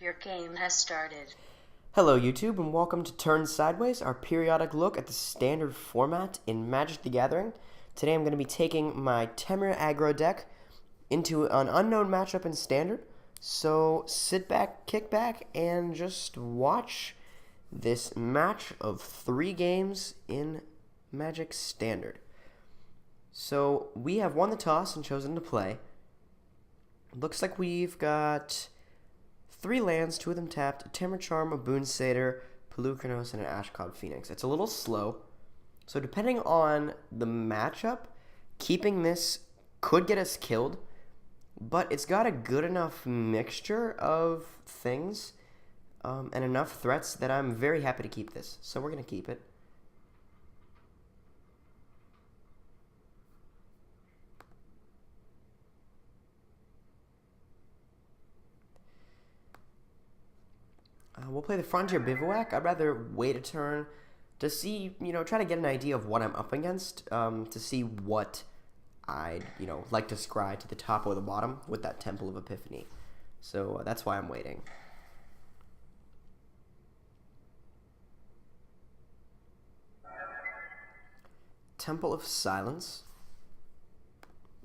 Your game has started. Hello YouTube and welcome to Turn Sideways, our periodic look at the standard format in Magic the Gathering. Today I'm going to be taking my TEMUR Aggro deck into an unknown matchup in Standard. So sit back, kick back, and just watch this match of 3 games in Magic Standard. So we have won the toss and chosen to play. Looks like we've got 3 lands, 2 of them tapped, a Temur Charm, a Boon Satyr, Polukranos, and an Ashcloud Phoenix. It's a little slow, so depending on the matchup, keeping this could get us killed, but it's got a good enough mixture of things and enough threats that I'm very happy to keep this. So we're going to keep it. We'll play the Frontier Bivouac. I'd rather wait a turn to see, try to get an idea of what I'm up against, to see what I'd, like to scry to the top or the bottom with that Temple of Epiphany. So that's why I'm waiting. Temple of Silence.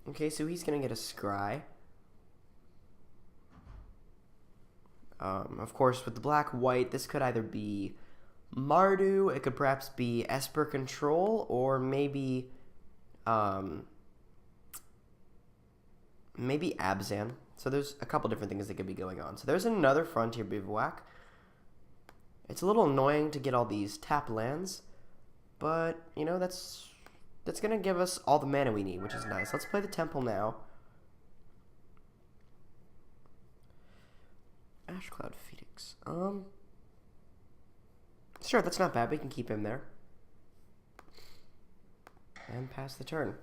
Okay, so he's going to get a scry. Of course, with the black-white, this could either be Mardu, it could perhaps be Esper Control, or maybe Abzan. So there's a couple different things that could be going on. So there's another Frontier Bivouac. It's a little annoying to get all these tap lands, but, that's going to give us all the mana we need, which is nice. Let's play the Temple now. Ashcloud Phoenix. Sure, that's not bad. We can keep him there. And pass the turn.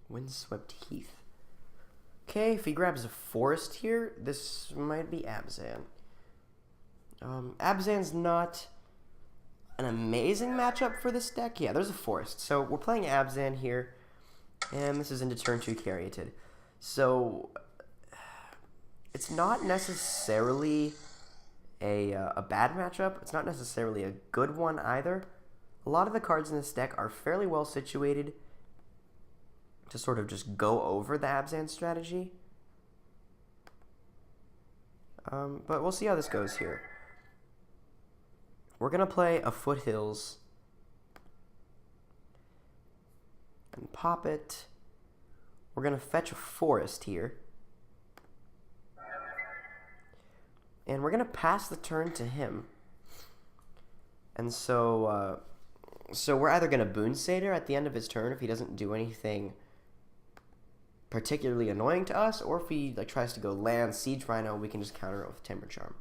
Windswept Heath. Okay, if he grabs a forest here, this might be Abzan. Abzan's not an amazing matchup for this deck. Yeah, there's a forest. So we're playing Abzan here, and this is into turn 2 Caryatid. So it's not necessarily a bad matchup. It's not necessarily a good one either. A lot of the cards in this deck are fairly well situated to sort of just go over the Abzan strategy. But we'll see how this goes here. We're going to play a Foothills and pop it. We're going to fetch a forest here. And we're going to pass the turn to him. And so we're either going to Boon Satyr at the end of his turn if he doesn't do anything particularly annoying to us, or if he tries to go land Siege Rhino, we can just counter it with Temur Charm.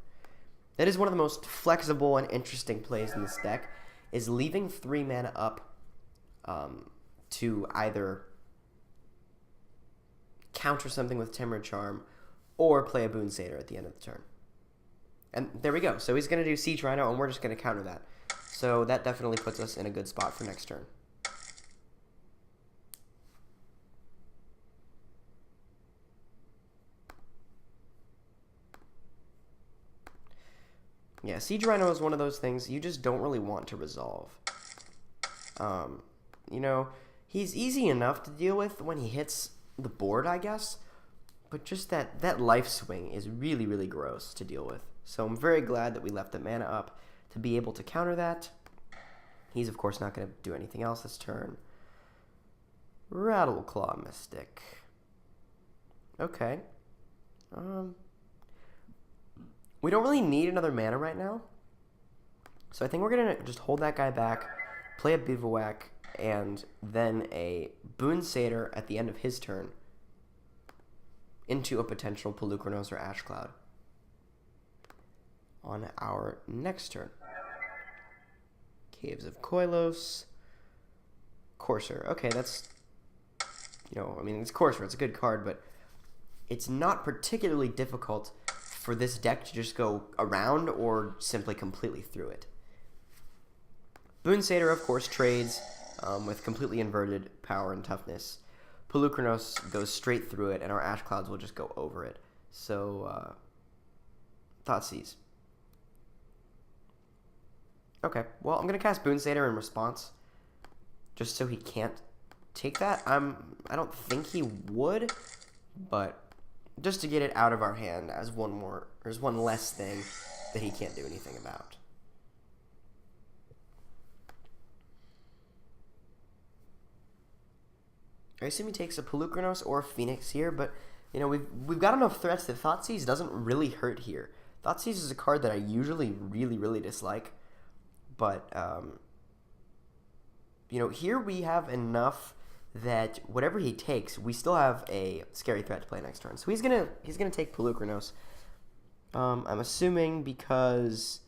That is one of the most flexible and interesting plays in this deck, is leaving 3 mana up to either counter something with Temur Charm or play a Boon Satyr at the end of the turn. And there we go. So he's going to do Siege Rhino, and we're just going to counter that. So that definitely puts us in a good spot for next turn. Yeah, Siege Rhino is one of those things you just don't really want to resolve. He's easy enough to deal with when he hits the board, I guess. But just that life swing is really, really gross to deal with. So I'm very glad that we left the mana up to be able to counter that. He's, of course, not going to do anything else this turn. Rattleclaw Mystic. Okay. We don't really need another mana right now. So I think we're going to just hold that guy back, play a Bivouac, and then a Boon Satyr at the end of his turn into a potential Polukranos or Ashcloud on our next turn. Caves of Koilos. Courser. Okay, that's... it's Courser. It's a good card, but it's not particularly difficult for this deck to just go around or simply completely through it. Boon Satyr, of course, trades with completely inverted power and toughness. Polukranos goes straight through it, and our Ashclouds will just go over it. So, Thoughtseize. Okay, well, I'm going to cast Boon Satyr in response, just so he can't take that. I don't think he would, but just to get it out of our hand as one less thing that he can't do anything about. I assume he takes a Polukranos or a Phoenix here, but you know we've got enough threats that Thoughtseize doesn't really hurt here. Thoughtseize is a card that I usually really dislike, but you know, here we have enough that whatever he takes, we still have a scary threat to play next turn. So he's gonna take Polukranos. I'm assuming because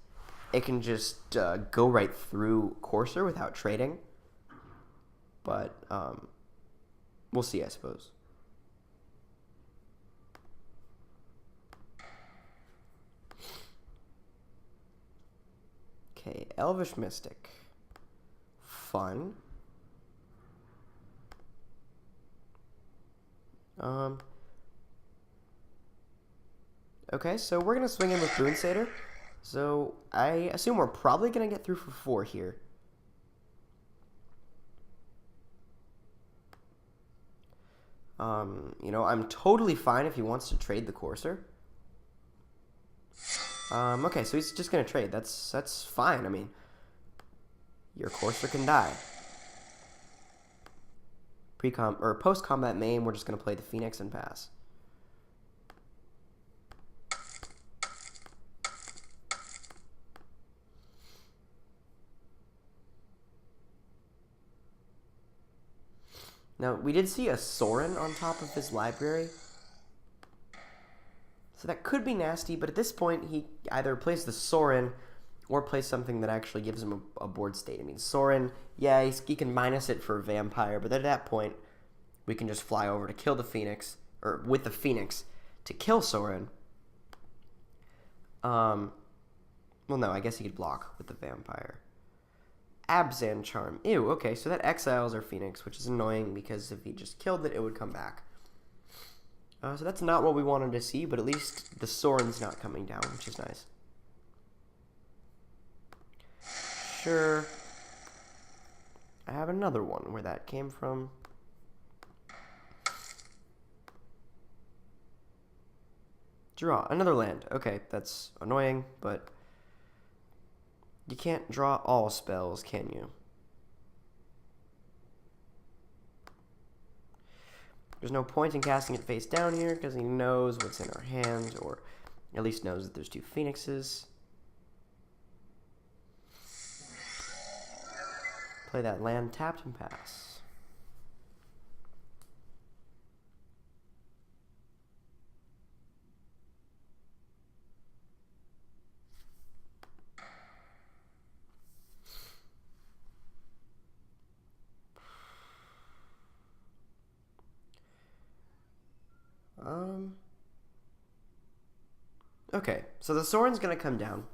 it can just go right through Courser without trading, but we'll see, I suppose. Okay, Elvish Mystic. Fun. Okay, so we're going to swing in with Boon Satyr. So I assume we're probably going to get through for 4 here. You know, I'm totally fine if he wants to trade the Courser. Okay, so he's just going to trade. That's fine. I mean, your Courser can die. Post-combat main, we're just going to play the Phoenix and pass. Now, we did see a Sorin on top of his library. So that could be nasty, but at this point, he either plays the Sorin or plays something that actually gives him a board state. I mean, Sorin, yeah, he can minus it for Vampire, but at that point, we can just fly over to kill the Phoenix, or with the Phoenix, to kill Sorin. Well, no, I guess he could block with the Vampire. Abzan Charm. Ew, okay, so that exiles our Phoenix, which is annoying because if he just killed it, it would come back. So that's not what we wanted to see, but at least the Sorin's not coming down, which is nice. Sure. I have another one where that came from. Draw. Another land. Okay, that's annoying, but you can't draw all spells, can you? There's no point in casting it face down here because he knows what's in our hand, or at least knows that there's 2 Phoenixes. Play that land tapped and pass. Okay, so the Sorin's gonna come down.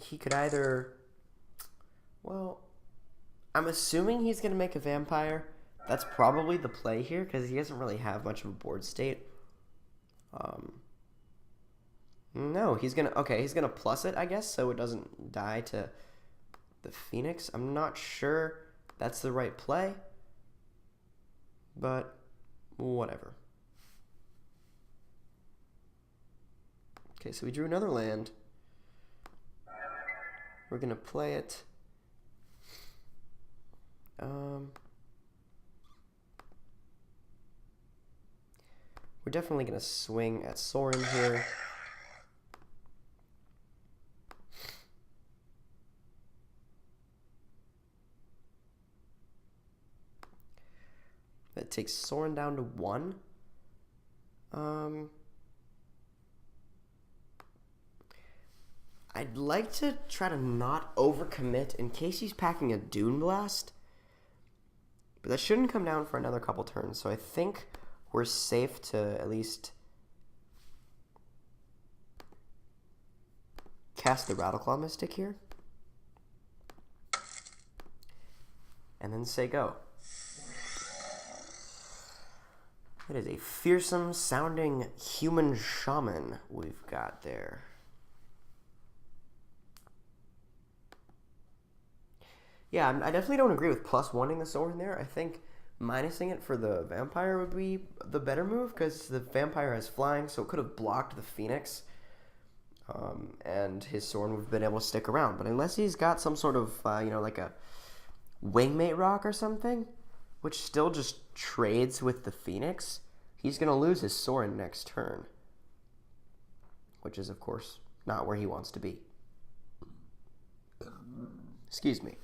He could either, well, I'm assuming he's gonna make a Vampire. That's probably the play here, because he doesn't really have much of a board state. No, he's gonna plus it, I guess, so it doesn't die to the Phoenix. I'm not sure that's the right play, but whatever. Okay, so we drew another land. We're gonna play it. We're definitely gonna swing at Sorin here. That takes Sorin down to 1. I'd like to try to not overcommit in case he's packing a Dune Blast. But that shouldn't come down for another couple turns, so I think we're safe to at least cast the Rattleclaw Mystic here. And then say go. It is a fearsome sounding human shaman we've got there. Yeah, I definitely don't agree with +1ing the Sorin there. I think minusing it for the vampire would be the better move, because the vampire has flying, so it could have blocked the Phoenix, and his Sorin would have been able to stick around. But unless he's got some sort of, you know, like a Wingmate Rock or something, which still just trades with the Phoenix, he's going to lose his Sorin next turn, which is, of course, not where he wants to be. Excuse me.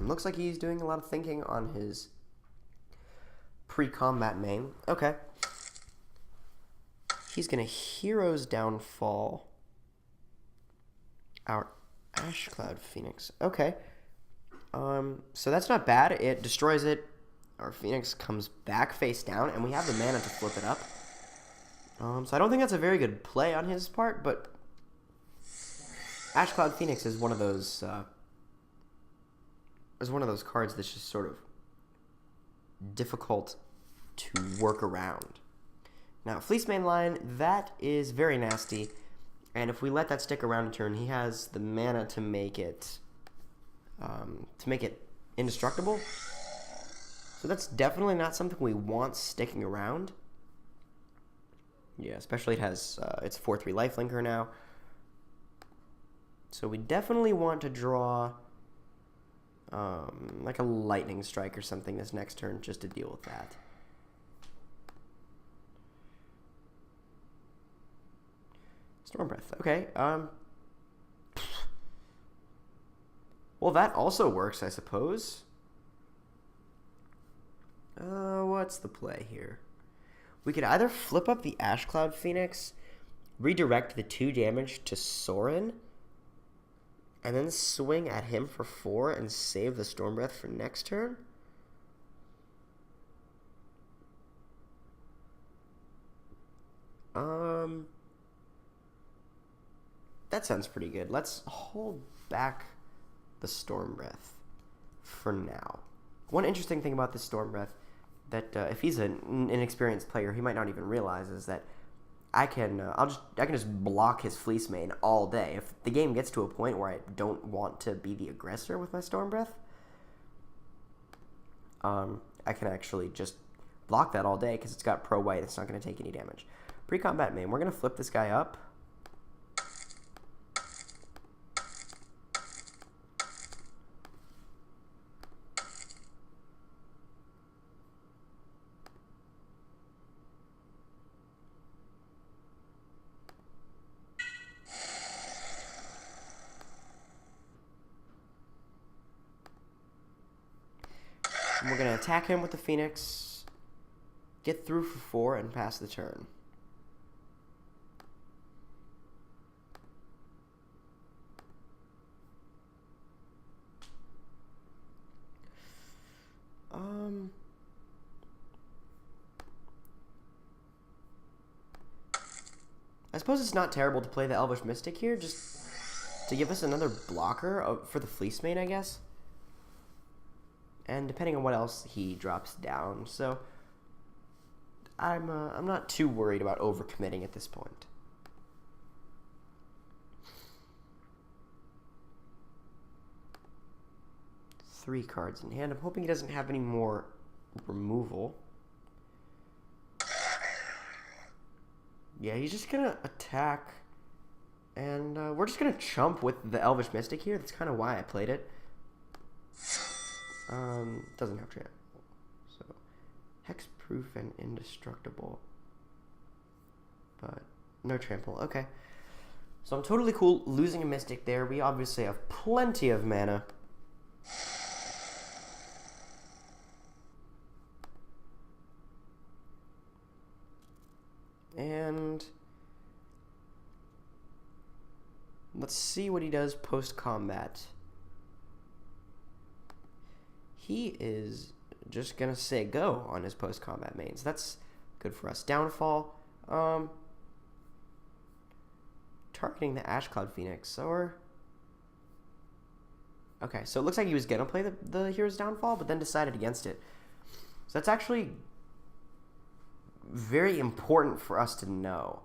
Looks like he's doing a lot of thinking on his pre-combat main. Okay. He's going to Hero's Downfall our Ashcloud Phoenix. Okay. So that's not bad. It destroys it. Our Phoenix comes back face down, and we have the mana to flip it up. So I don't think that's a very good play on his part, but Ashcloud Phoenix is one of those cards that's just sort of difficult to work around. Now, Fleece Main Line, that is very nasty, and if we let that stick around a turn, he has the mana to make it indestructible. So that's definitely not something we want sticking around. Yeah, especially it has it's 4/3 lifelinker now. So we definitely want to draw like a lightning strike or something this next turn just to deal with that. Stormbreath. Okay. Well, that also works, I suppose. What's the play here? We could either flip up the Ashcloud Phoenix, redirect the 2 damage to Sorin, and then swing at him for 4 and save the Stormbreath for next turn. That sounds pretty good. Let's hold back the Stormbreath for now. One interesting thing about this Stormbreath that if he's an inexperienced player, he might not even realize is that I can just block his Fleece Mane all day. If the game gets to a point where I don't want to be the aggressor with my Stormbreath, I can actually just block that all day because it's got pro white. It's not going to take any damage. Pre-combat main. We're going to flip this guy up. And we're going to attack him with the Phoenix, get through for 4, and pass the turn. I suppose it's not terrible to play the Elvish Mystic here, just to give us another blocker for the Fleece Mane, I guess. And depending on what else he drops down, so I'm not too worried about overcommitting at this point. Three cards in hand. I'm hoping he doesn't have any more removal. Yeah, he's just gonna attack, and we're just gonna chump with the Elvish Mystic here. That's kind of why I played it. Doesn't have trample, so hexproof and indestructible, but no trample. Okay, so I'm totally cool losing a Mystic there. We obviously have plenty of mana. let's see what he does post-combat. He is just going to say go on his post-combat mains. That's good for us. Downfall. Targeting the Ashcloud Phoenix, or... Okay, so it looks like he was going to play the Hero's Downfall, but then decided against it. So that's actually very important for us to know.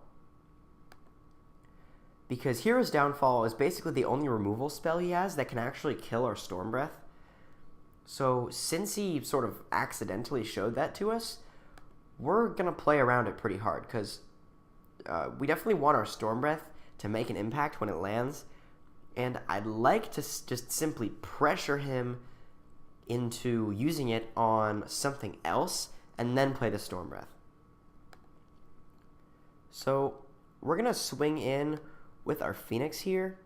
Because Hero's Downfall is basically the only removal spell he has that can actually kill our Stormbreath. So since he sort of accidentally showed that to us, we're going to play around it pretty hard, because we definitely want our Stormbreath to make an impact when it lands, and I'd like to just simply pressure him into using it on something else, and then play the Stormbreath. So we're going to swing in with our Phoenix here.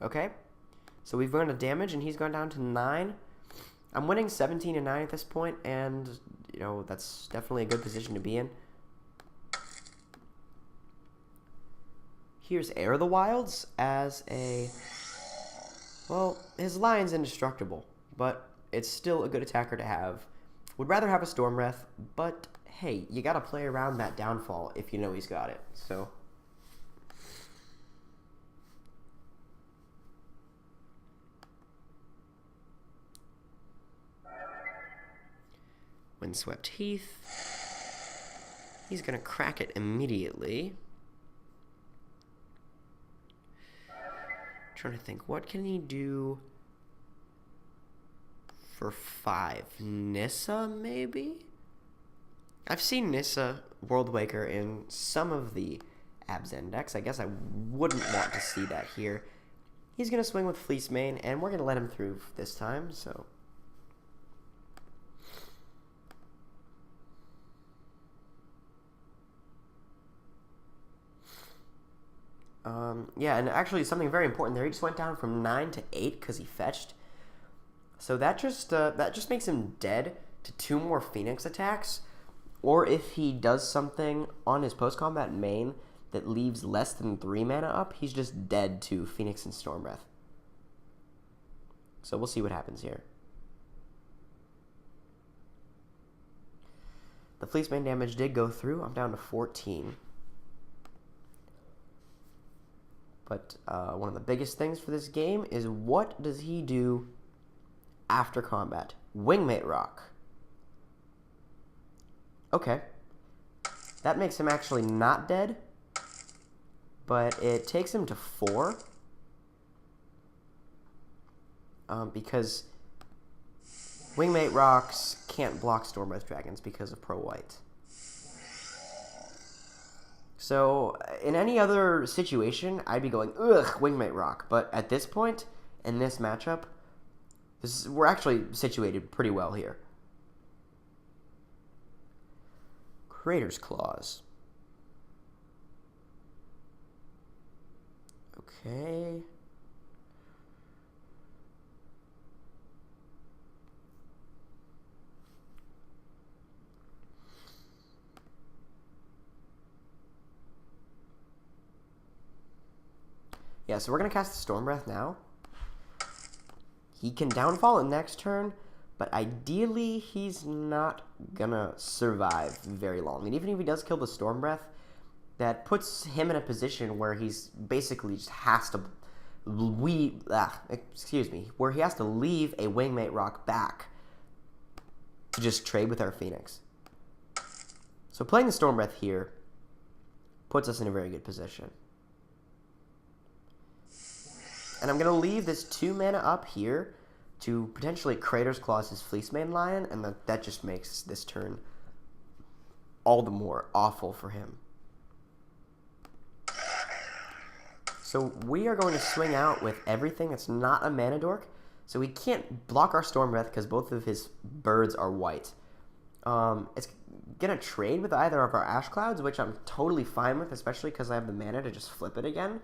Okay, so we've gone to damage, and he's gone down to 9. I'm winning 17-9 at this point, and, you know, that's definitely a good position to be in. Here's Heir of the Wilds as a... Well, his Lion's indestructible, but it's still a good attacker to have. Would rather have a Stormbreath, but hey, you gotta play around that Downfall if you know he's got it, so... Windswept Heath. He's going to crack it immediately. Trying to think, what can he do for 5? Nissa, maybe? I've seen Nissa Worldwaker in some of the Abzan decks. I guess I wouldn't want to see that here. He's going to swing with Fleece Mane, and we're going to let him through this time, so... yeah, and actually something very important there. He just went down from 9 to 8 because he fetched. So that just makes him dead to 2 more Phoenix attacks. Or if he does something on his post-combat main that leaves less than 3 mana up, he's just dead to Phoenix and Stormbreath. So we'll see what happens here. The Fleece Mane damage did go through. I'm down to 14. But one of the biggest things for this game is, what does he do after combat? Wingmate Rock. Okay. That makes him actually not dead, but it takes him to 4. Because Wingmate Rocks can't block Stormbreath Dragons because of Pro-White. So, in any other situation, I'd be going, ugh, Wingmate Rock. But at this point, in this matchup, we're actually situated pretty well here. Crater's Claws. Okay. Yeah, so we're going to cast the Stormbreath now. He can Downfall in next turn, but ideally he's not going to survive very long. And even if he does kill the Stormbreath, that puts him in a position where he's basically just has to... where he has to leave a Wingmate Rock back to just trade with our Phoenix. So playing the Stormbreath here puts us in a very good position. And I'm going to leave this 2 mana up here to potentially Crater's Claws his Fleece Mane Lion, and that just makes this turn all the more awful for him. So we are going to swing out with everything that's not a Mana Dork. So we can't block our Stormbreath because both of his birds are white. It's going to trade with either of our Ashclouds, which I'm totally fine with, especially because I have the mana to just flip it again.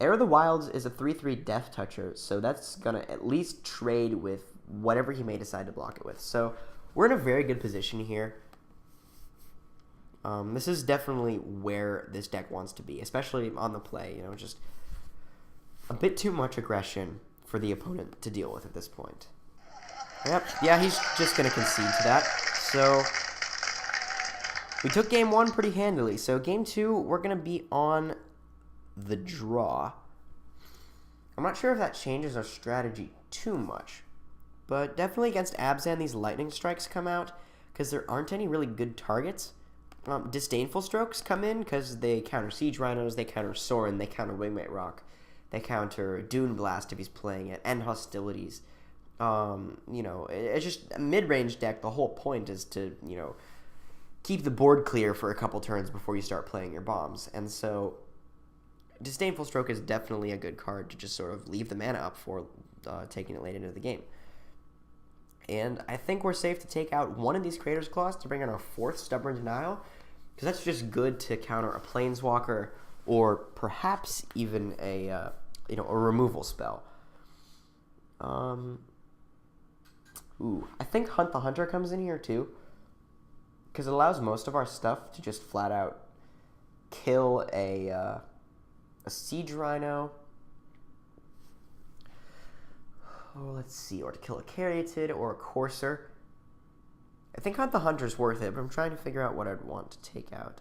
Heir of the Wilds is a 3/3 Death Toucher, so that's going to at least trade with whatever he may decide to block it with. So we're in a very good position here. This is definitely where this deck wants to be, especially on the play. You know, just a bit too much aggression for the opponent to deal with at this point. Yep, yeah, he's just going to concede to that. So we took game 1 pretty handily. So game 2, we're going to be on the draw. I'm not sure if that changes our strategy too much, but definitely against Abzan, these lightning strikes come out because there aren't any really good targets. Disdainful Strokes come in because they counter Siege Rhinos, they counter Sorin, they counter Wingmate Rock, they counter Dune Blast if he's playing it, and Hostilities. You know, it's just a mid-range deck. The whole point is to, you know, keep the board clear for a couple turns before you start playing your bombs. And so Disdainful Stroke is definitely a good card to just sort of leave the mana up for taking it late into the game. And I think we're safe to take out one of these Creator's Claws to bring on our 4th Stubborn Denial, because that's just good to counter a Planeswalker or perhaps even a you know, a removal spell. Ooh, I think Hunt the Hunter comes in here too, because it allows most of our stuff to just flat out kill a Siege Rhino. Oh, let's see, or to kill a Caryatid or a Courser. I think Hunt the Hunter's worth it, but I'm trying to figure out what I'd want to take out.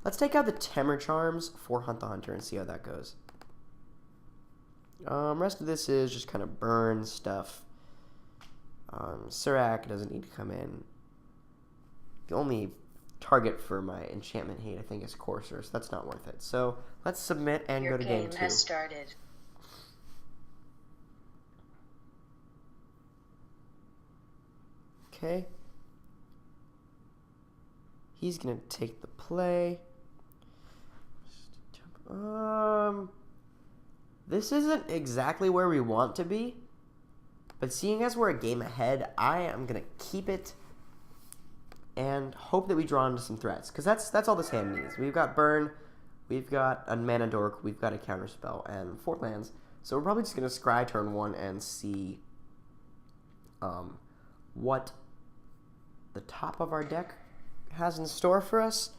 Let's take out the Temur Charms for Hunt the Hunter and see how that goes. Rest of this is just kind of burn stuff. Surak doesn't need to come in. The only target for my enchantment hate, I think, is Courser, so that's not worth it. So let's submit and go to game 2. Your game has started. Okay. He's gonna take the play. This isn't exactly where we want to be, but seeing as we're a game ahead, I am gonna keep it and hope that we draw into some threats, because that's all this hand needs. We've got Burn, we've got a Mana Dork, we've got a Counterspell, and 4 lands. So we're probably just gonna scry turn 1 and see what the top of our deck has in store for us.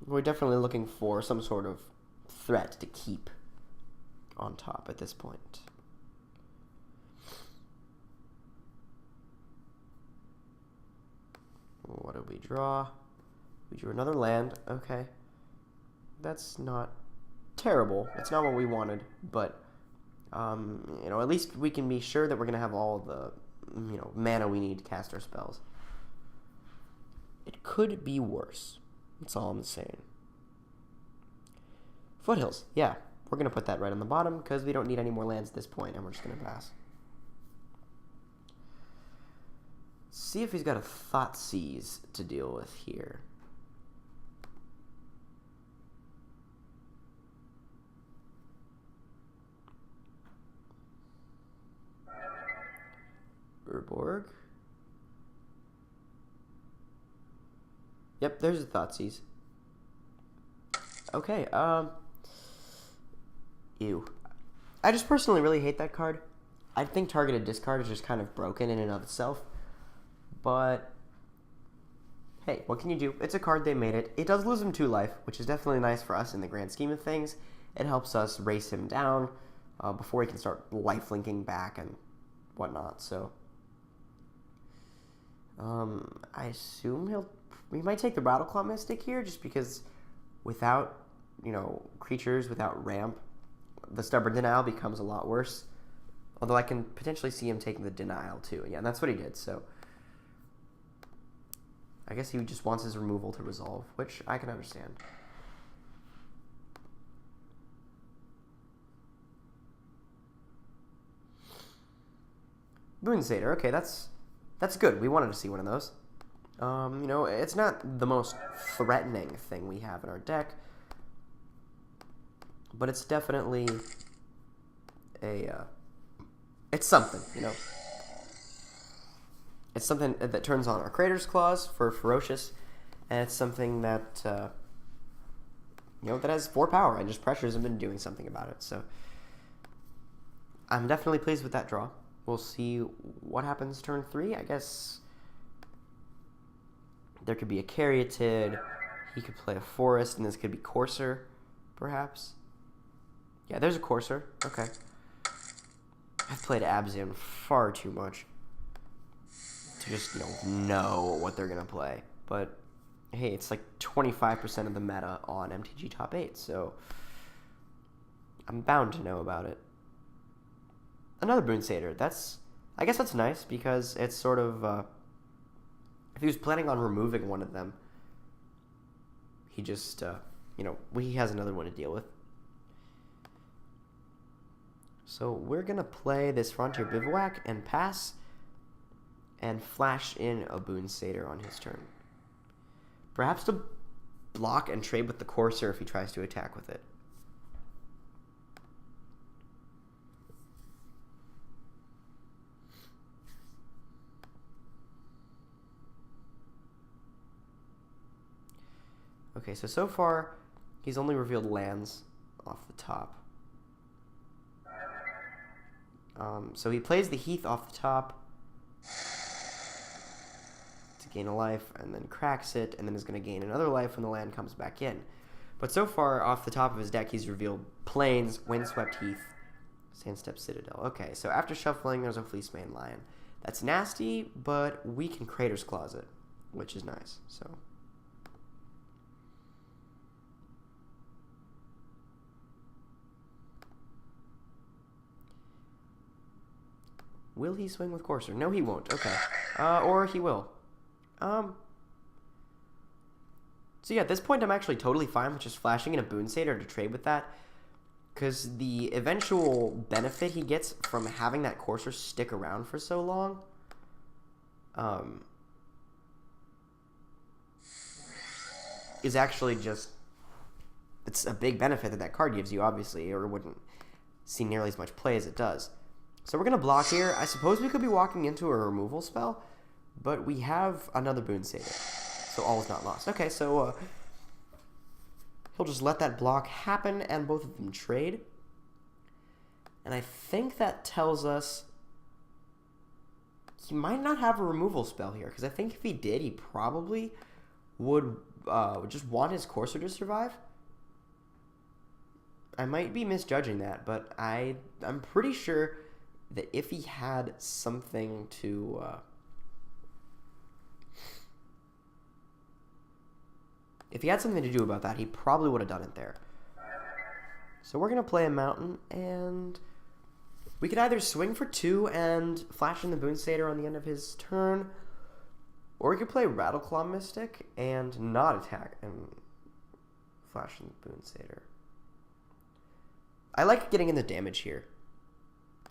We're definitely looking for some sort of threat to keep on top at this point. What did we draw? We drew another land. Okay. That's not terrible. It's not what we wanted, but you know, at least we can be sure that we're going to have all the, you know, mana we need to cast our spells. It could be worse. That's all I'm saying. Foothills. Yeah, we're going to put that right on the bottom because we don't need any more lands at this point, and we're just going to pass. See if he's got a Thoughtseize to deal with here. Urborg. Yep, there's a Thoughtseize. Okay, ew. I just personally really hate that card. I think Targeted Discard is just kind of broken in and of itself. But, hey, what can you do? It's a card, they made it. It does lose him 2 life, which is definitely nice for us in the grand scheme of things. It helps us race him down before he can start life-linking back and whatnot, so... I assume we might take the Rattleclaw Mystic here, just because without, you know, creatures, without ramp, the Stubborn Denial becomes a lot worse. Although I can potentially see him taking the Denial too. Yeah, and that's what he did, so... I guess he just wants his removal to resolve, which I can understand. Boon Satyr, okay, that's good. We wanted to see one of those. You know, it's not the most threatening thing we have in our deck, but it's definitely it's something, you know. It's something that turns on our Creator's Claws for Ferocious, and it's something that that has 4 power and just pressures him into doing something about it. So I'm definitely pleased with that draw. We'll see what happens turn 3. I guess there could be a Caryatid. He could play a Forest, and this could be Courser, perhaps. Yeah, there's a Courser. Okay. I've played Abzan far too much to just, know what they're going to play. But, hey, it's like 25% of the meta on MTG Top 8, so I'm bound to know about it. Another Boon Satyr. I guess that's nice, because it's sort of, if he was planning on removing one of them, he just, he has another one to deal with. So we're going to play this Frontier Bivouac and pass and flash in a Boon Satyr on his turn. Perhaps to block and trade with the Courser if he tries to attack with it. Okay, so far he's only revealed lands off the top. So he plays the Heath off the top to gain a life, and then cracks it, and then is going to gain another life when the land comes back in. But so far, off the top of his deck, he's revealed Plains, Windswept Heath, Sandstep Citadel. Okay, so after shuffling, there's a Fleecemane Lion. That's nasty, but we can Crater's Closet, which is nice, so... Will he swing with Courser? No, he won't. Okay. Or he will. So yeah, at this point, I'm actually totally fine with just flashing in a Boon Satyr to trade with that. Because the eventual benefit he gets from having that Courser stick around for so long... is actually just... It's a big benefit that card gives you, obviously, or it wouldn't see nearly as much play as it does. So we're going to block here. I suppose we could be walking into a removal spell, but we have another Boon Satyr, so all is not lost. Okay, so he'll just let that block happen and both of them trade. And I think that tells us he might not have a removal spell here, because I think if he did, he probably would just want his Courser to survive. I might be misjudging that, but I'm pretty sure that if he had something to... if he had something to do about that, he probably would have done it there. So we're going to play a Mountain, and we could either swing for 2 and flash in the Boon Satyr on the end of his turn, or we could play Rattleclaw Mystic and not attack and flash in the Boon Satyr. I like getting in the damage here,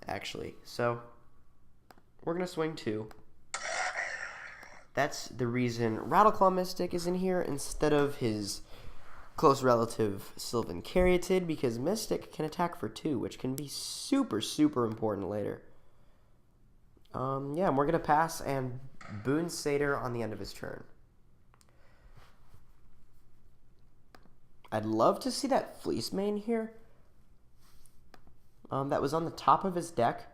actually. So we're going to swing 2. That's the reason Rattleclaw Mystic is in here instead of his close relative Sylvan Caryatid, because Mystic can attack for 2, which can be super, super important later. Yeah, and we're going to pass and Boon Satyr on the end of his turn. I'd love to see that Fleecemane here. That was on the top of his deck,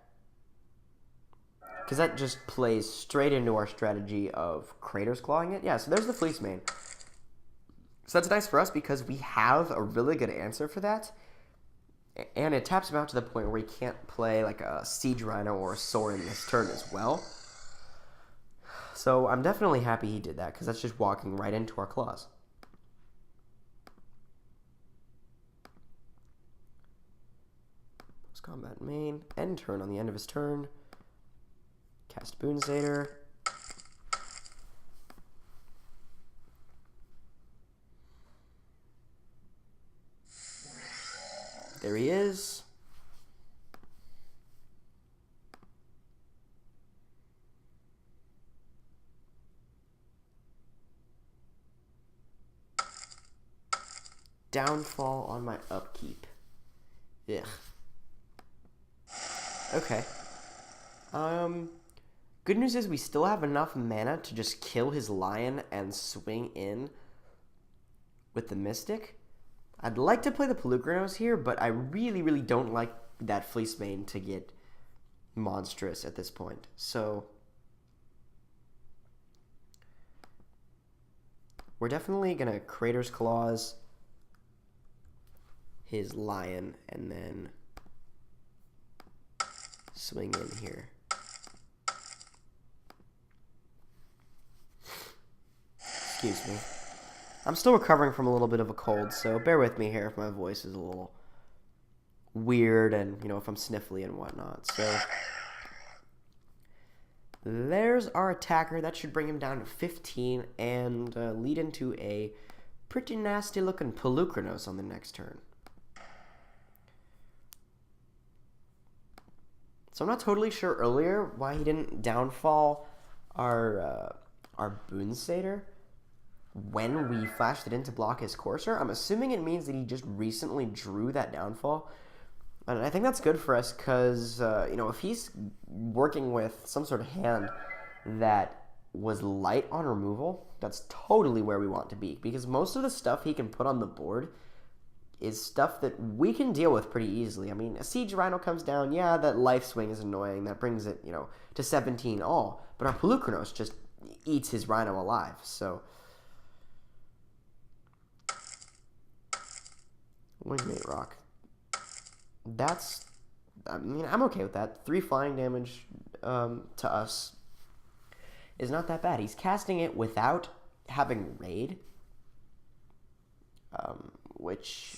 because that just plays straight into our strategy of Crater's Clawing it. Yeah, so there's the Fleecemane. So that's nice for us because we have a really good answer for that, and it taps him out to the point where he can't play like a Siege Rhino or a Sorin this turn as well. So I'm definitely happy he did that, because that's just walking right into our claws. Combat main, end turn on the end of his turn. Cast Boon Satyr. There he is. Downfall on my upkeep. Ugh. Okay. Good news is we still have enough mana to just kill his lion and swing in with the Mystic. I'd like to play the Polukranos here, but I really, really don't like that Fleecemane to get monstrous at this point. So we're definitely going to Crater's Claws his Lion and then swing in here. Excuse me. I'm still recovering from a little bit of a cold, so bear with me here if my voice is a little weird and, you know, if I'm sniffly and whatnot. So there's our attacker. That should bring him down to 15 and lead into a pretty nasty looking Polukranos on the next turn. So I'm not totally sure earlier why he didn't downfall our Boon Satyr when we flashed it in to block his Courser. I'm assuming it means that he just recently drew that downfall. And I think that's good for us because, you know, if he's working with some sort of hand that was light on removal, that's totally where we want to be. Because most of the stuff he can put on the board is stuff that we can deal with pretty easily. I mean, a Siege Rhino comes down, yeah, that Life Swing is annoying. That brings it, you know, to 17 all. But our Polukranos just eats his Rhino alive, so... Wingmate Rock. That's... I mean, I'm okay with that. 3 flying damage to us is not that bad. He's casting it without having Raid, which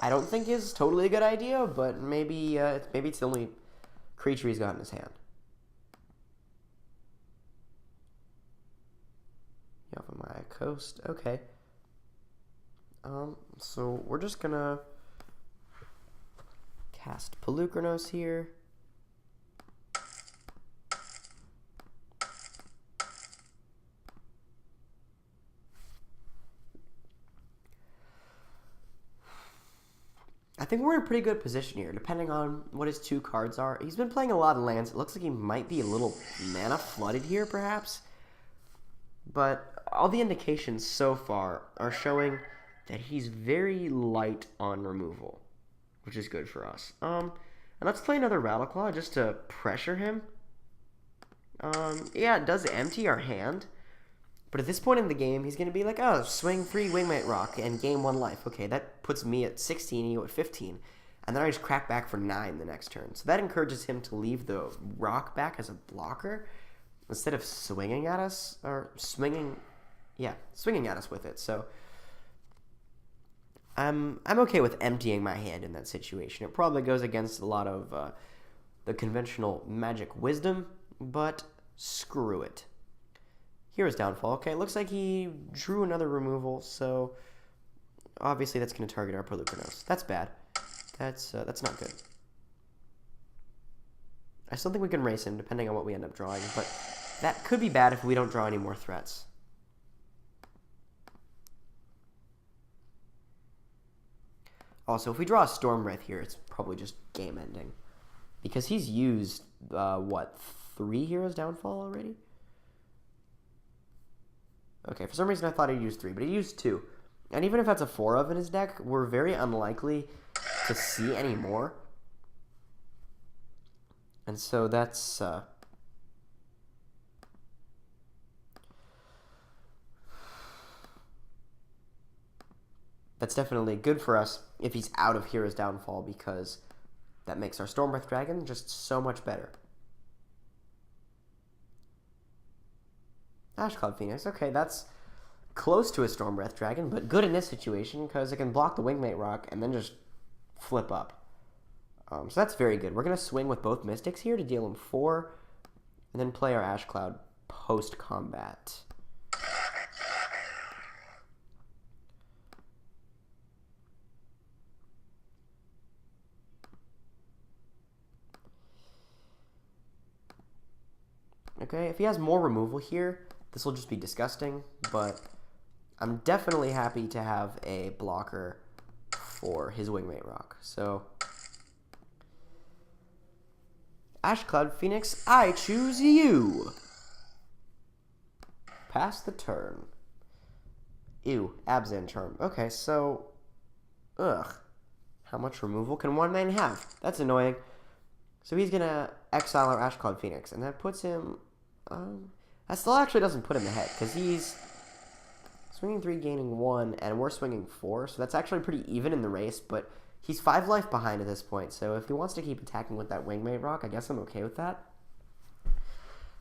I don't think is totally a good idea, but maybe it's the only creature he's got in his hand. Yavimaya Coast, okay. So we're just gonna cast Polukranos here. I think we're in a pretty good position here, depending on what his 2 cards are. He's been playing a lot of lands. It looks like he might be a little mana flooded here, perhaps. But all the indications so far are showing that he's very light on removal, which is good for us. And let's play another Rattleclaw just to pressure him. Yeah, it does empty our hand. But at this point in the game, he's going to be like, oh, swing 3 Wingmate Rock and gain 1 life. Okay, that puts me at 16 and you at 15. And then I just crack back for 9 the next turn. So that encourages him to leave the rock back as a blocker instead of swinging at us, or swinging at us with it. So I'm okay with emptying my hand in that situation. It probably goes against a lot of the conventional Magic wisdom, but screw it. Here's downfall. Okay, it looks like he drew another removal, so obviously that's going to target our Polukranos. That's bad. That's not good. I still think we can race him, depending on what we end up drawing, but that could be bad if we don't draw any more threats. Also, if we draw a Stormbreath here, it's probably just game ending. Because he's used, 3 Heroes Downfall already? Okay, for some reason I thought he'd used 3, but he used 2. And even if that's a 4 of in his deck, we're very unlikely to see any more. And so that's definitely good for us if he's out of Hero's Downfall, because that makes our Stormbreath Dragon just so much better. Ashcloud Phoenix, okay, that's close to a Stormbreath Dragon, but good in this situation because it can block the Wingmate Rock and then just flip up. So that's very good. We're going to swing with both Mystics here to deal him 4, and then play our Ashcloud post-combat. Okay, if he has more removal here, this will just be disgusting, but I'm definitely happy to have a blocker for his Wingmate Rock. So, Ashcloud Phoenix, I choose you! Pass the turn. Ew, Abzan Charm. Okay, so Ugh. How much removal can one man have? That's annoying. So he's going to exile our Ashcloud Phoenix, and that puts him... that still actually doesn't put him ahead, because he's swinging 3, gaining 1, and we're swinging 4, so that's actually pretty even in the race, but he's 5 life behind at this point, so if he wants to keep attacking with that Wingmate Rock, I guess I'm okay with that.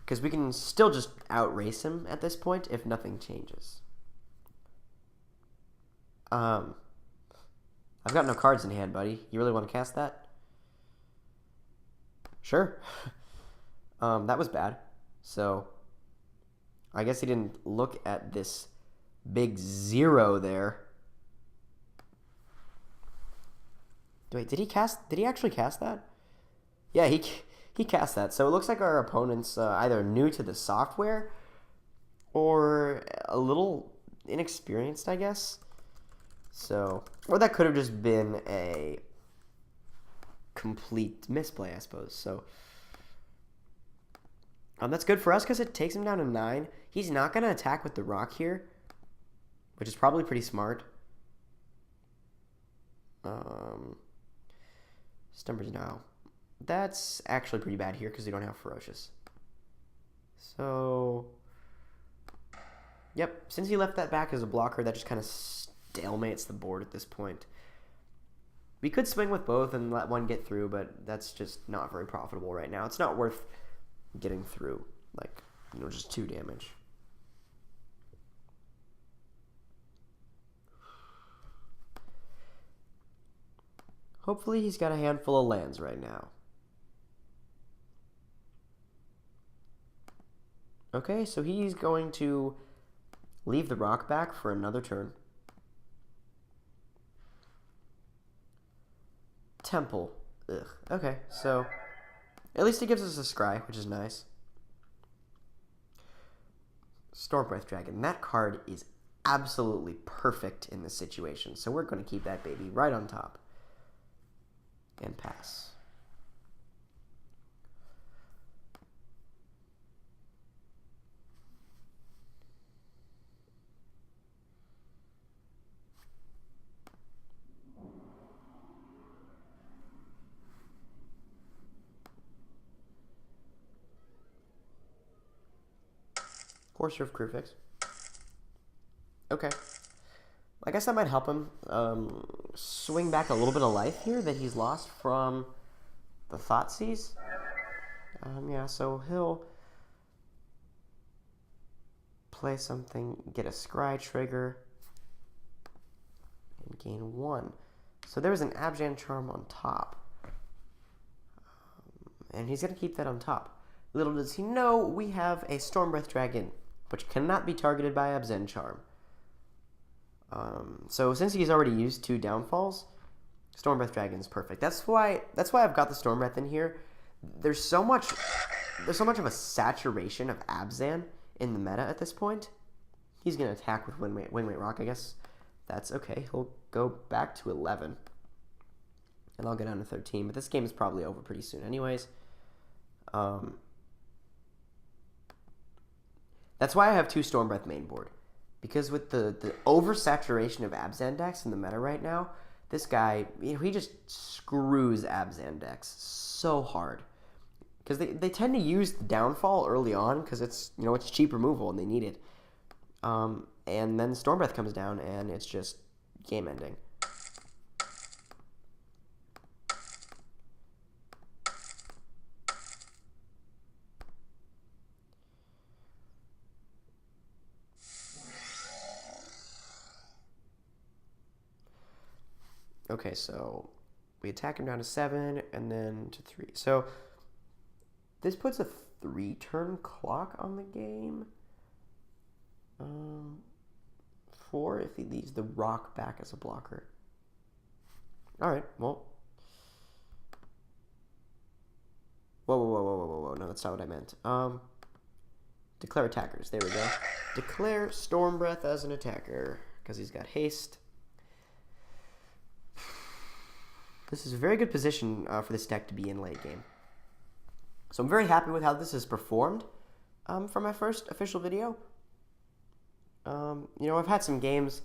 Because we can still just outrace him at this point if nothing changes. I've got no cards in hand, buddy. You really want to cast that? Sure. That was bad. So, I guess he didn't look at this big 0 there. Wait, did he actually cast that? Yeah, he cast that. So it looks like our opponent's either new to the software or a little inexperienced, I guess. So, or that could have just been a complete misplay, I suppose. So, that's good for us because it takes him down to 9. He's not going to attack with the rock here, which is probably pretty smart. Stumbers now. That's actually pretty bad here because we don't have Ferocious. So, yep, since he left that back as a blocker, that just kind of stalemates the board at this point. We could swing with both and let one get through, but that's just not very profitable right now. It's not worth getting through, like, you know, just 2 damage. Hopefully he's got a handful of lands right now. Okay, so he's going to leave the rock back for another turn. Temple. Ugh. Okay, so at least it gives us a scry, which is nice. Stormbreath Dragon. That card is absolutely perfect in this situation, so we're going to keep that baby right on top. And pass. Courser of Crewfix. Okay. I guess that might help him swing back a little bit of life here that he's lost from the Thoughtseize. Yeah, so he'll play something, get a scry trigger, and gain 1. So there was an Abzan Charm on top. And he's going to keep that on top. Little does he know, we have a Stormbreath Dragon, which cannot be targeted by Abzan Charm. So since he's already used 2 downfalls, Stormbreath Dragon is perfect. That's why I've got the Stormbreath in here. There's so much of a saturation of Abzan in the meta at this point. He's gonna attack with Wingmate Rock. I guess that's okay. He'll go back to 11, and I'll go down to 13. But this game is probably over pretty soon, anyways. That's why I have 2 Stormbreath main board. Because with the oversaturation of Abzan decks in the meta right now, this guy, you know, he just screws Abzan decks so hard. Because they tend to use the downfall early on because it's, you know, it's cheap removal and they need it. And then Stormbreath comes down and it's just game ending. Okay, so we attack him down to 7 and then to 3. So this puts a 3-turn clock on the game. 4 if he leaves the rock back as a blocker. Alright, well. Whoa. No, that's not what I meant. Declare attackers. There we go. Declare Stormbreath as an attacker because he's got haste. This is a very good position for this deck to be in late game. So I'm very happy with how this has performed for my first official video. You know, I've had some games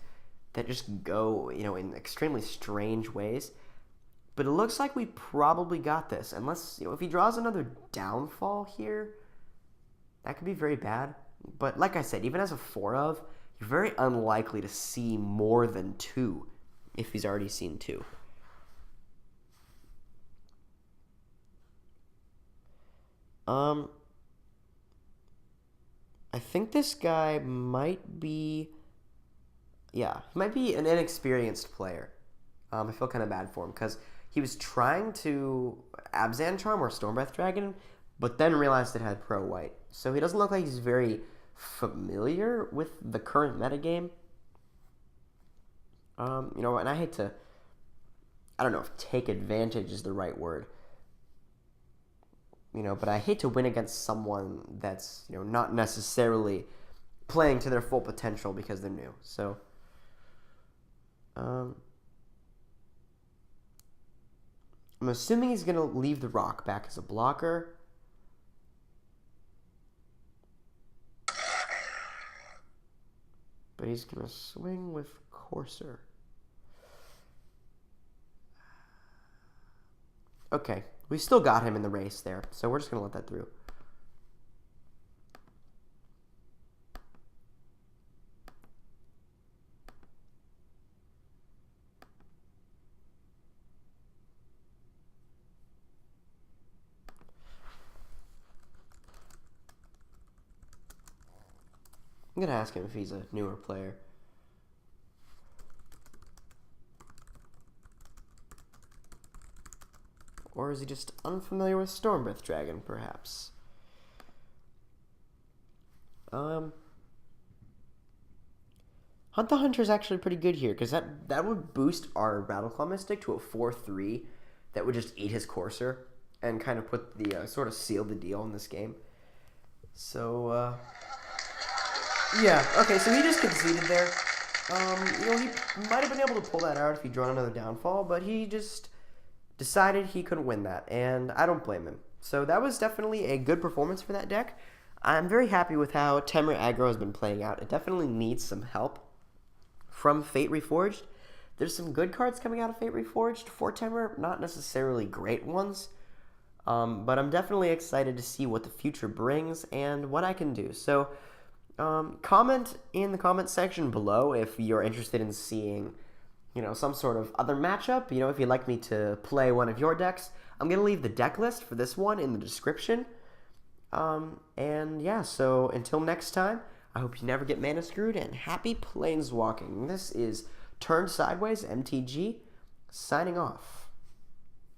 that just go, in extremely strange ways. But it looks like we probably got this. Unless, if he draws another downfall here, that could be very bad. But like I said, even as a 4-of, you're very unlikely to see more than 2 if he's already seen 2. I think this guy might be... Yeah, he might be an inexperienced player. I feel kind of bad for him because he was trying to Abzan Charm or Stormbreath Dragon, but then realized it had Pro White. So he doesn't look like he's very familiar with the current metagame. And I hate to... I don't know if take advantage is the right word. But I hate to win against someone that's, not necessarily playing to their full potential because they're new. So, I'm assuming he's going to leave the rock back as a blocker. But he's going to swing with Courser. Okay. We still got him in the race there, so we're just going to let that through. I'm going to ask him if he's a newer player. Or is he just unfamiliar with Stormbreath Dragon, perhaps? Hunt the Hunter is actually pretty good here, because that would boost our Rattleclaw Mystic to a 4-3 that would just eat his Courser and kind of put the, sort of seal the deal in this game. So, yeah, okay, so he just conceded there. He might have been able to pull that out if he'd drawn another downfall, but he just decided he couldn't win that, and I don't blame him. So that was definitely a good performance for that deck. I'm very happy with how TEMUR Aggro has been playing out. It definitely needs some help from Fate Reforged. There's some good cards coming out of Fate Reforged for TEMUR, not necessarily great ones, but I'm definitely excited to see what the future brings and what I can do. So comment in the comment section below if you're interested in seeing some sort of other matchup, if you'd like me to play one of your decks. I'm going to leave the deck list for this one in the description. And yeah, so until next time, I hope you never get mana screwed, and happy planeswalking. This is Turned Sideways MTG, signing off.